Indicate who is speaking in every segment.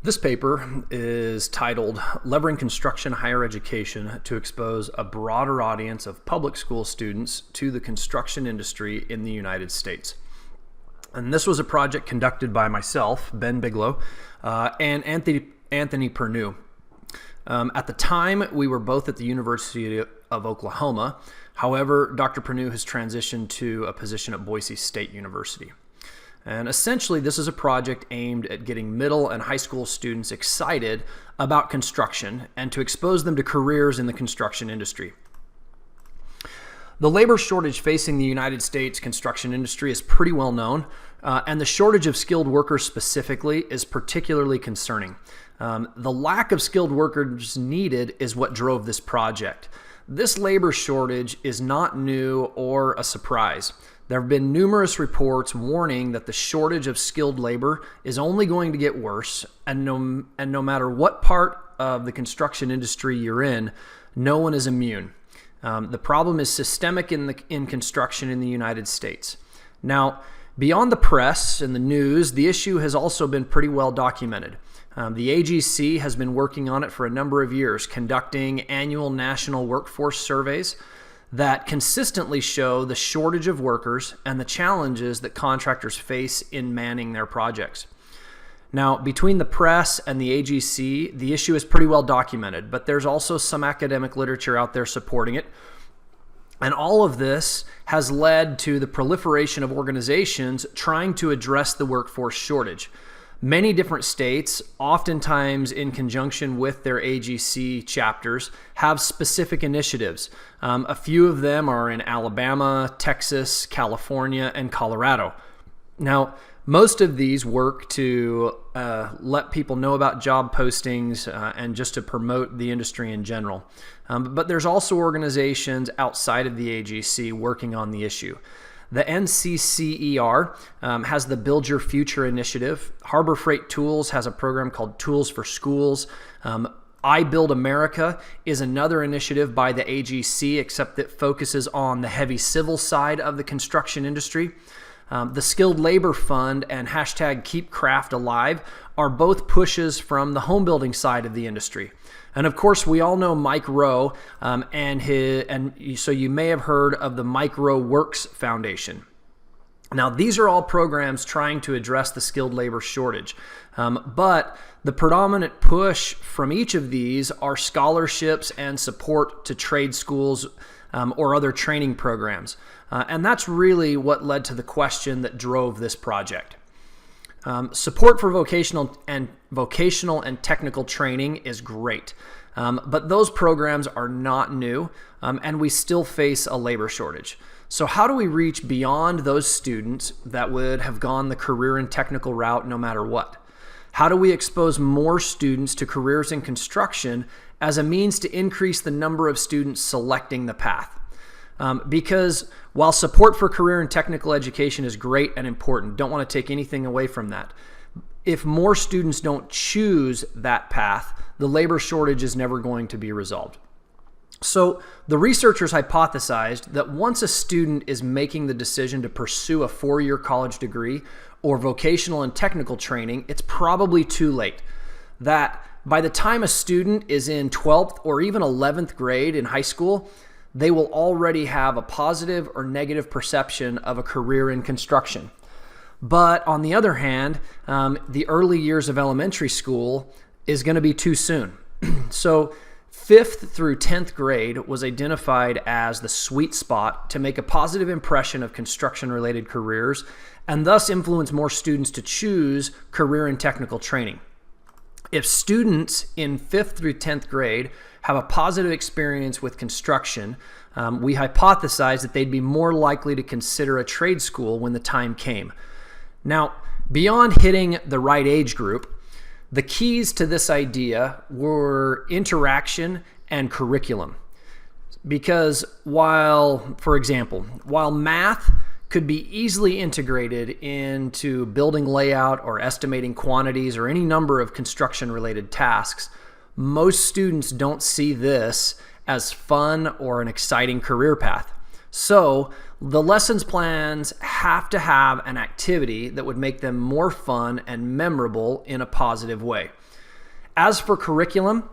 Speaker 1: This paper is titled Levering Construction Higher Education to Expose a Broader Audience of Public School Students to the Construction Industry in the United States. And this was a project conducted by myself, Ben Bigelow, and Anthony Perrenoud. At the time, we were both at the University of Oklahoma. However, Dr. Perrenoud has transitioned to a position at Boise State University. And essentially, this is a project aimed at getting middle and high school students excited about construction and to expose them to careers in the construction industry. The labor shortage facing the United States construction industry is pretty well known, and the shortage of skilled workers specifically is particularly concerning. The lack of skilled workers needed is what drove this project. This labor shortage is not new or a surprise. There have been numerous reports warning that the shortage of skilled labor is only going to get worse, and no matter what part of the construction industry you're in, no one is immune. The problem is systemic in construction in the United States. Now, beyond the press and the news, the issue has also been pretty well documented. The AGC has been working on it for a number of years, conducting annual national workforce surveys that consistently show the shortage of workers and the challenges that contractors face in manning their projects. Now, between the press and the AGC, the issue is pretty well documented, but there's also some academic literature out there supporting it. And all of this has led to the proliferation of organizations trying to address the workforce shortage. Many different states, oftentimes in conjunction with their AGC chapters, have specific initiatives. A few of them are in Alabama, Texas, California, and Colorado. Now, most of these work to let people know about job postings and just to promote the industry in general. But there's also organizations outside of the AGC working on the issue. The NCCER has the Build Your Future initiative. Harbor Freight Tools has a program called Tools for Schools. I Build America is another initiative by the AGC, except that focuses on the heavy civil side of the construction industry. The Skilled Labor Fund and hashtag Keep Craft Alive are both pushes from the home building side of the industry. And of course, we all know Mike Rowe, so you may have heard of the Mike Rowe Works Foundation. Now, these are all programs trying to address the skilled labor shortage, but the predominant push from each of these are scholarships and support to trade schools or other training programs. And that's really what led to the question that drove this project. Support for vocational and technical training is great, but those programs are not new, and we still face a labor shortage. So how do we reach beyond those students that would have gone the career and technical route no matter what? How do we expose more students to careers in construction as a means to increase the number of students selecting the path? Because while support for career and technical education is great and important, don't want to take anything away from that. If more students don't choose that path, the labor shortage is never going to be resolved. So the researchers hypothesized that once a student is making the decision to pursue a 4-year college degree or vocational and technical training, it's probably too late. That by the time a student is in 12th or even 11th grade in high school, they will already have a positive or negative perception of a career in construction. But on the other hand, the early years of elementary school is going to be too soon. So 5th through 10th grade was identified as the sweet spot to make a positive impression of construction-related careers and thus influence more students to choose career and technical training. If students in 5th through 10th grade have a positive experience with construction, we hypothesized that they'd be more likely to consider a trade school when the time came. Now, beyond hitting the right age group, the keys to this idea were interaction and curriculum. Because for example, while math could be easily integrated into building layout or estimating quantities or any number of construction-related tasks, most students don't see this as fun or an exciting career path. So the lessons plans have to have an activity that would make them more fun and memorable in a positive way. As for curriculum,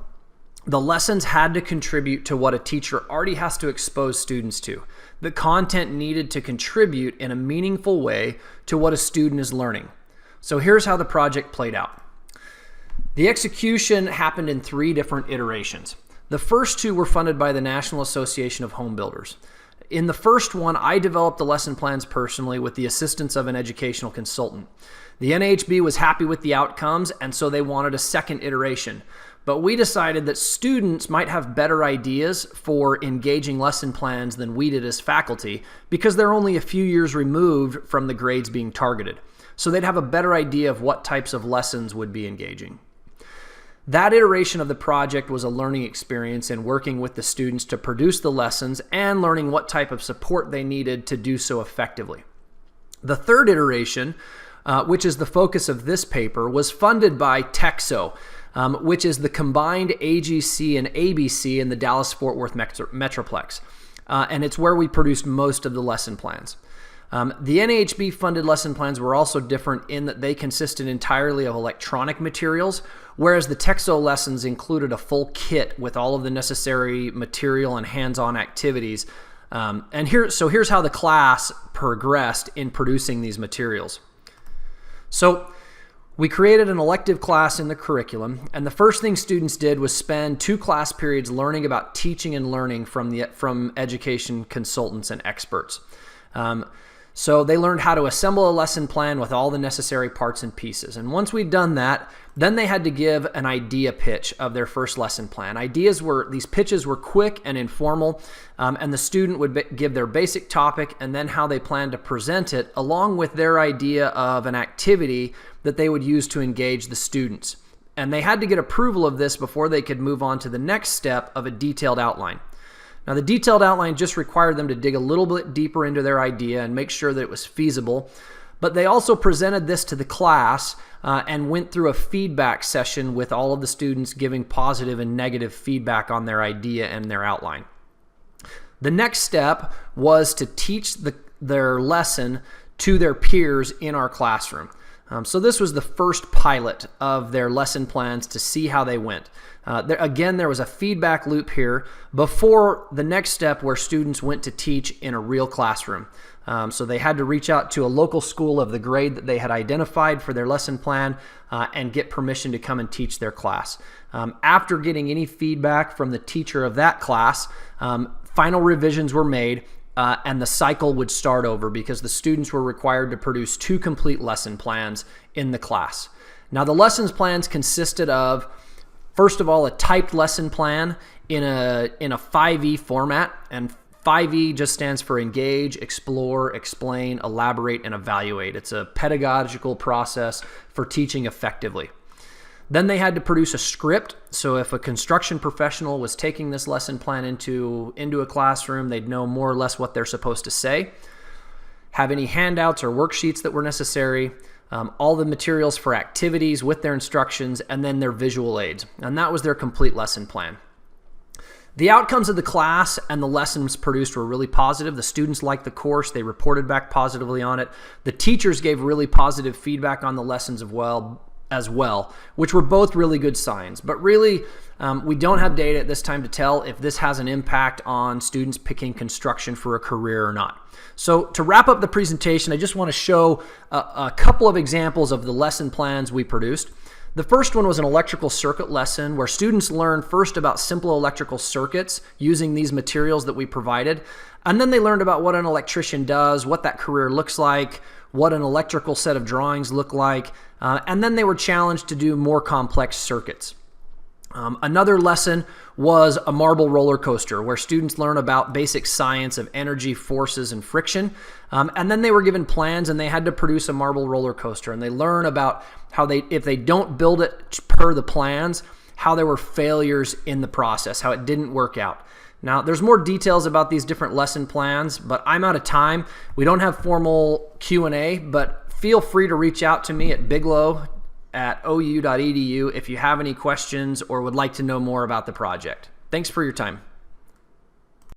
Speaker 1: the lessons had to contribute to what a teacher already has to expose students to. The content needed to contribute in a meaningful way to what a student is learning. So here's how the project played out. The execution happened in 3 different iterations. The first 2 were funded by the National Association of Home Builders. In the first one, I developed the lesson plans personally with the assistance of an educational consultant. The NAHB was happy with the outcomes, and so they wanted a second iteration. But we decided that students might have better ideas for engaging lesson plans than we did as faculty because they're only a few years removed from the grades being targeted. So they'd have a better idea of what types of lessons would be engaging. That iteration of the project was a learning experience in working with the students to produce the lessons and learning what type of support they needed to do so effectively. The third iteration, which is the focus of this paper, was funded by TEXO, which is the combined AGC and ABC in the Dallas-Fort Worth Metroplex. And it's where we produced most of the lesson plans. The NAHB funded lesson plans were also different in that they consisted entirely of electronic materials, whereas the TEXO lessons included a full kit with all of the necessary material and hands-on activities. So here's how the class progressed in producing these materials. So we created an elective class in the curriculum, and the first thing students did was spend 2 class periods learning about teaching and learning from education consultants and experts. So they learned how to assemble a lesson plan with all the necessary parts and pieces. And once we'd done that, then they had to give an idea pitch of their first lesson plan. These pitches were quick and informal, and the student would give their basic topic and then how they planned to present it, along with their idea of an activity that they would use to engage the students. And they had to get approval of this before they could move on to the next step of a detailed outline. Now, the detailed outline just required them to dig a little bit deeper into their idea and make sure that it was feasible. But they also presented this to the class and went through a feedback session with all of the students giving positive and negative feedback on their idea and their outline. The next step was to teach their lesson to their peers in our classroom. So this was the first pilot of their lesson plans to see how they went. There was a feedback loop here before the next step where students went to teach in a real classroom. So they had to reach out to a local school of the grade that they had identified for their lesson plan and get permission to come and teach their class. After getting any feedback from the teacher of that class, final revisions were made and the cycle would start over because the students were required to produce 2 complete lesson plans in the class. Now, the lessons plans consisted of, first of all, a typed lesson plan in a 5E format, and 5E just stands for engage, explore, explain, elaborate, and evaluate. It's a pedagogical process for teaching effectively. Then they had to produce a script, so if a construction professional was taking this lesson plan into a classroom, they'd know more or less what they're supposed to say. Have any handouts or worksheets that were necessary, all the materials for activities with their instructions, and then their visual aids. And that was their complete lesson plan. The outcomes of the class and the lessons produced were really positive. The students liked the course. They reported back positively on it. The teachers gave really positive feedback on the lessons as well, which were both really good signs. But really, we don't have data at this time to tell if this has an impact on students picking construction for a career or not. So to wrap up the presentation, I just want to show a couple of examples of the lesson plans we produced. The first one was an electrical circuit lesson where students learned first about simple electrical circuits using these materials that we provided, and then they learned about what an electrician does, what that career looks like, what an electrical set of drawings look like, and then they were challenged to do more complex circuits. Another lesson was a marble roller coaster where students learn about basic science of energy, forces, and friction. And then they were given plans and they had to produce a marble roller coaster. And they learn about how if they don't build it per the plans, how there were failures in the process, how it didn't work out. Now, there's more details about these different lesson plans, but I'm out of time. We don't have formal Q&A, but feel free to reach out to me at bigelow@ou.edu if you have any questions or would like to know more about the project. Thanks for your time.